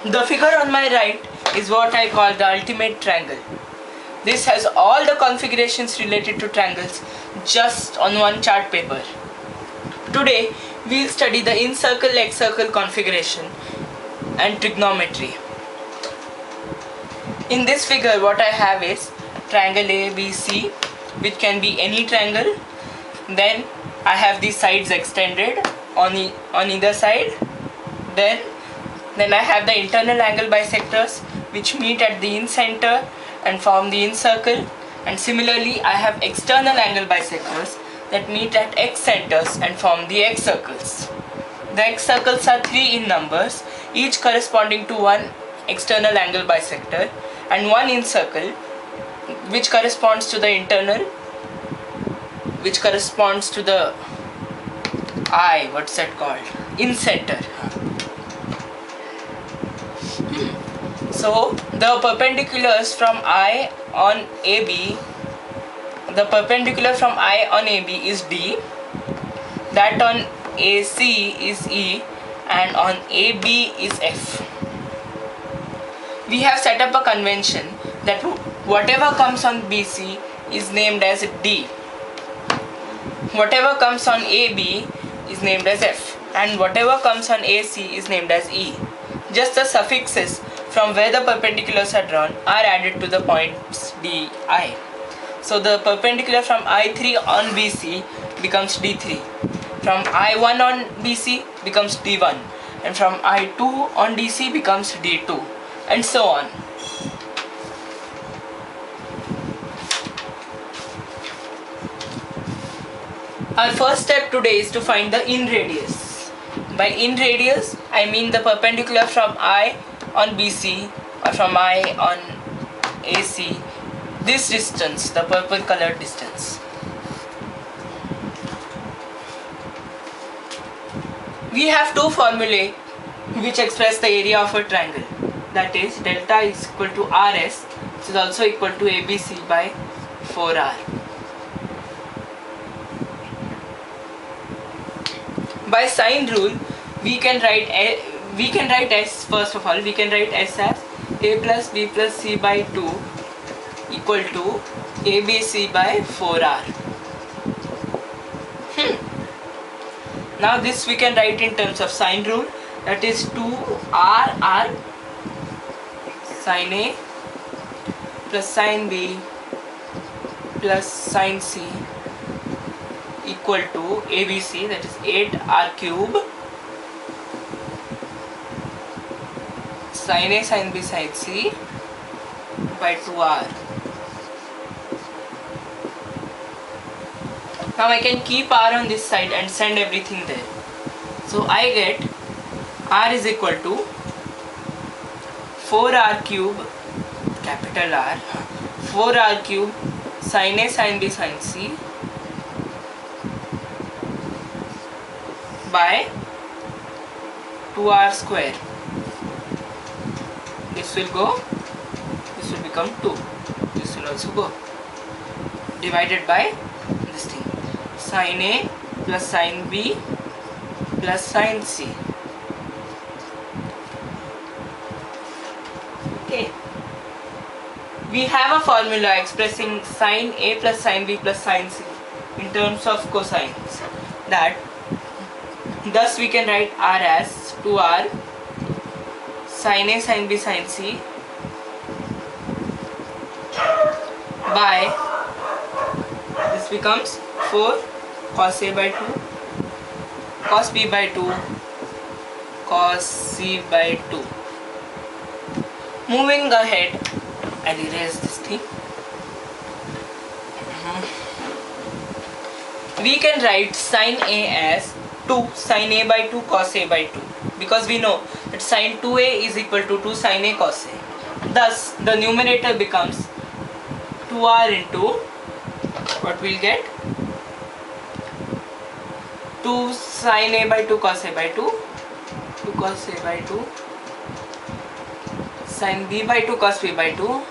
The figure on my right is what I call the ultimate triangle. This has all the configurations related to triangles just on one chart paper. Today we'll study the in-circle, X-circle configuration and trigonometry. In this figure what I have is triangle ABC, which can be any triangle. Then I have the sides extended on either side. Then I have the internal angle bisectors which meet at the in-center and form the in-circle, and similarly I have external angle bisectors that meet at X-centers and form the X-circles. The X-circles are 3 in numbers, each corresponding to one external angle bisector and one in-circle which corresponds to the internal, which corresponds to the what's that called? In-center. So the perpendiculars from I on AB, the perpendicular from I on AB is D, that on AC is E, and on AB is F. We have set up a convention that whatever comes on BC is named as D, whatever comes on AB is named as F, and whatever comes on AC is named as E. Just the suffixes from where the perpendiculars are drawn are added to the points DI. So the perpendicular from I3 on BC becomes D3, from I1 on BC becomes D1, and from I2 on DC becomes D2, and so on. Our first step today is to find the in radius. By in radius I mean the perpendicular from I on BC or from I on AC, this distance, the purple colored distance. We have two formulae which express the area of a triangle, that is delta is equal to RS, which is also equal to ABC by 4R. By sine rule we can write S, first of all we can write S as A plus B plus C by 2 equal to ABC by 4R. Now this we can write in terms of sine rule, that is 2RR sine A plus sine B plus sine C equal to ABC, that is 8R cube sin A sin B sin C by 2R. Now I can keep R on this side and send everything there. So I get R is equal to 4R cube, capital R, 4R cube sin A sin B sin C by 2R square. This will go, this will become 2, this will also go, divided by this thing, sin A plus sin B plus sin C. Okay, we have a formula expressing sin A plus sin B plus sin C in terms of cosines, that thus we can write R as 2R sin A sin B sin C by, this becomes 4 cos A by 2 cos B by 2 cos C by 2. Moving ahead, I'll erase this thing. We can write sin A as 2 sin A by 2 cos A by 2, because we know that sin 2A is equal to 2 sin A cos A. Thus the numerator becomes 2R into, what we'll get, 2 sin A by 2 cos A by 2, 2 cos A by 2 sin B by 2 cos B by 2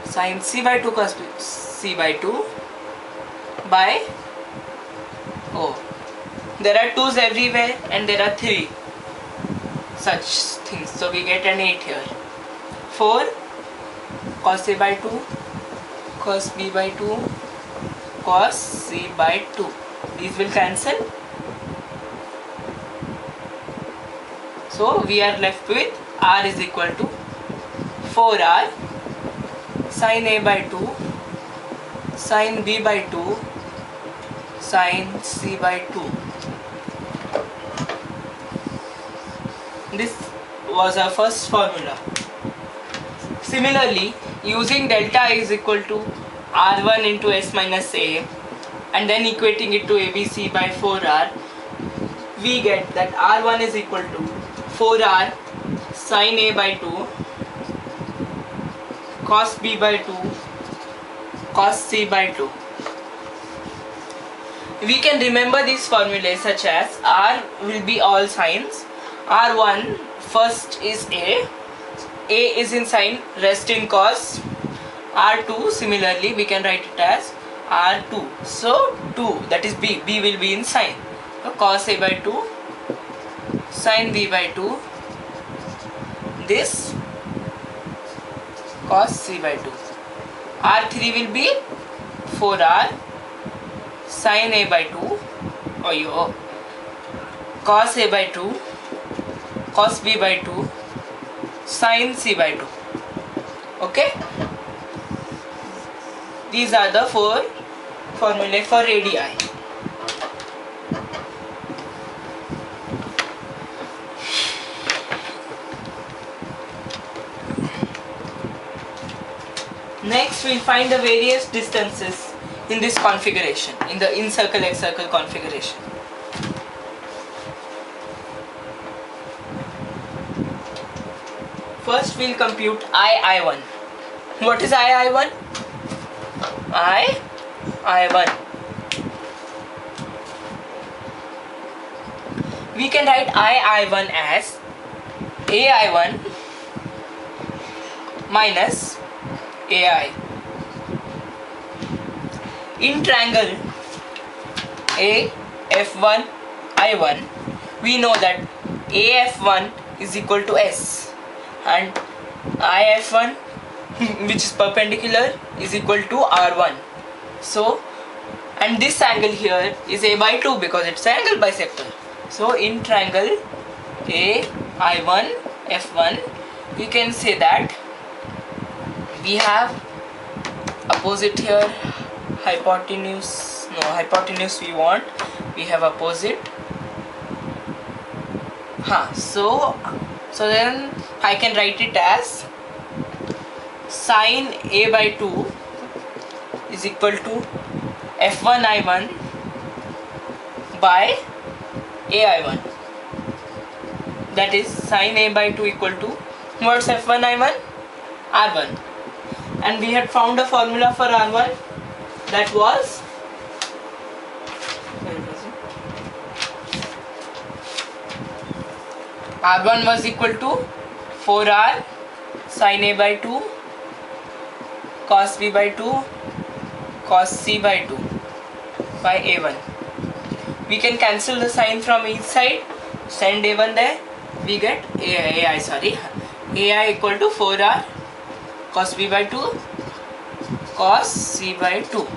sin C by 2 cos B, C by 2 by, there are 2's everywhere and there are 3 such things, so we get an 8 here. 4 cos A by 2, cos B by 2, cos C by 2. These will cancel. So we are left with R is equal to 4R sin A by 2, sin B by 2, sin C by 2. This was our first formula. Similarly, using delta is equal to R1 into S minus A and then equating it to ABC by 4R, we get that R1 is equal to 4R sin A by 2, cos B by 2, cos C by 2. We can remember these formulas such as R will be all sines. R1 first is A is in sine, rest in cos. R2 similarly we can write it as R2. So 2, that is B will be in sine. So cos A by 2, sin B by 2, this cos C by 2. R3 will be 4R sin A by 2, cos A by 2, cos B by 2, sin C by 2. Okay, these are the 4 formulae for radii. Next we'll find the various distances in this configuration, in the in-circle x-circle configuration. First we'll compute I1. What is I1? I1. We can write I1 as AI1 minus AI. In triangle AF1 I1, we know that AF1 is equal to S and IF1 which is perpendicular is equal to R1. So, and this angle here is A by 2 because it's an angle bisector. So in triangle AI1 F1, we can say that we have opposite here, hypotenuse we want, we have opposite. So then I can write it as sin A by 2 is equal to F1 I1 by AI1. That is sin A by 2 equal to, what's F1 I1? R1. And we had found a formula for R1 that was R1 was equal to 4R sin A by 2 cos B by 2 cos C by 2 by A1. We can cancel the sign from each side, send A1 there, we get AI equal to 4R cos B by 2 cos C by 2.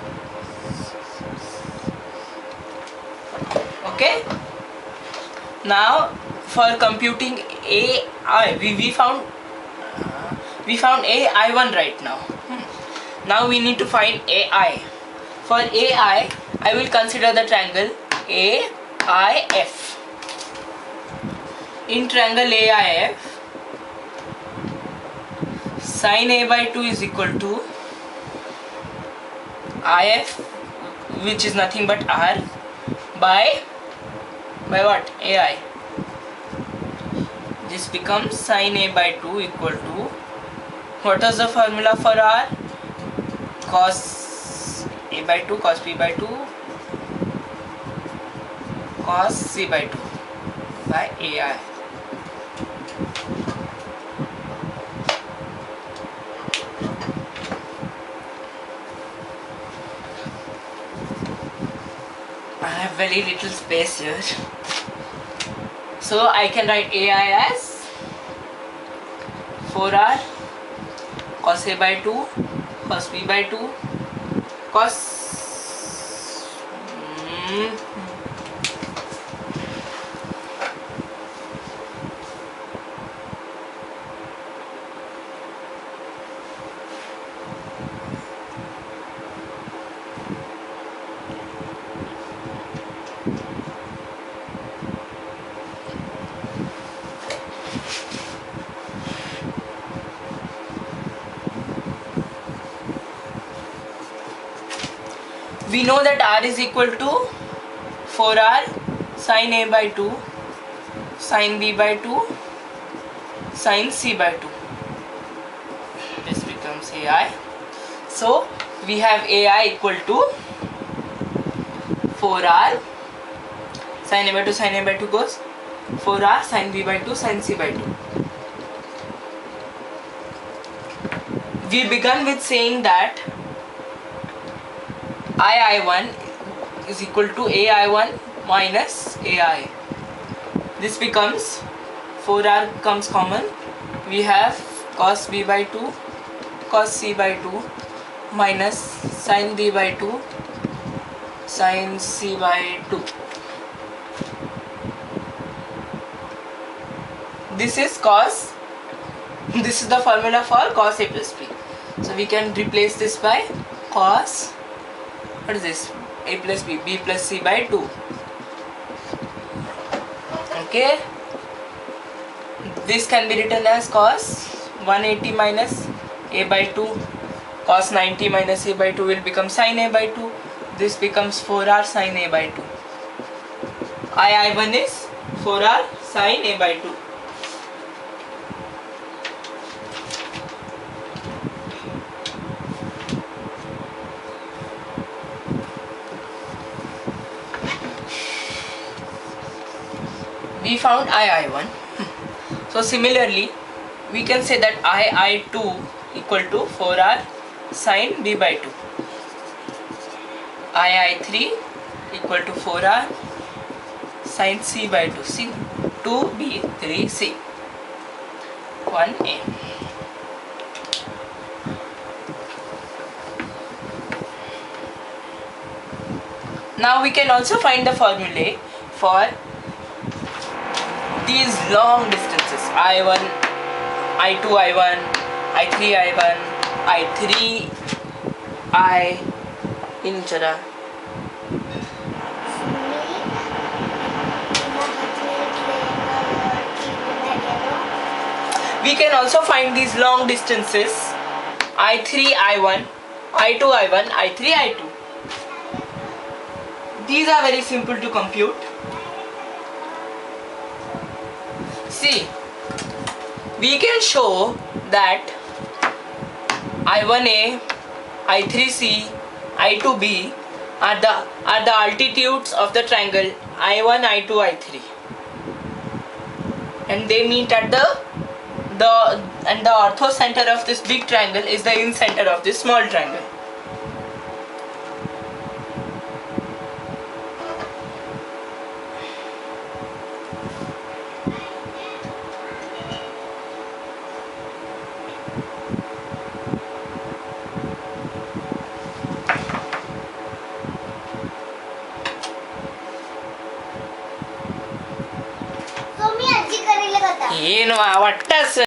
Okay, now for computing AI, we found AI1 right now. Now we need to find AI. For AI, I will consider the triangle AIF. In triangle AIF, sin A by 2 is equal to IF, which is nothing but R, by what? AI. This becomes sin A by 2 equal to, what is the formula for R? Cos A by 2 cos B by 2 cos C by 2 by AI. have very little space here. So I can write AI as 4r cos A by 2 cos B by 2 cos we know that r is equal to 4r sin A by 2 sin B by 2 sin C by 2. This becomes AI. So we have AI equal to 4r sin A by 2 sin A by 2 goes 4r sin B by 2 sin C by 2. We began with saying that II1 is equal to AI1 minus AI. This becomes 4r comes common. We have cos B by 2 cos C by 2 minus sin B by 2 sin C by 2. This is cos. This is the formula for cos A plus B. So we can replace this by cos. What is this? A plus B, B plus C by 2. Okay. This can be written as cos 180 minus A by 2. Cos 90 minus A by 2 will become sin A by 2. This becomes 4r sin A by 2. II1 is 4r sin A by 2. We found II1. So similarly, we can say that II2 equal to 4r sin B by 2. II3 equal to 4r sin C by 2. C 2B 3C 1A. Now we can also find the formulae for these long distances I1, I2, I1, I3, I1, I3, I in chara. We can also find these long distances I3, I1, I2, I1, I3, I2. These are very simple to compute. See, we can show that I1A, I3C, I2B are the altitudes of the triangle I1, I2, I3, and they meet at the ortho center of this big triangle is the in center of this small triangle. ಏನು ಒಟ್ಟ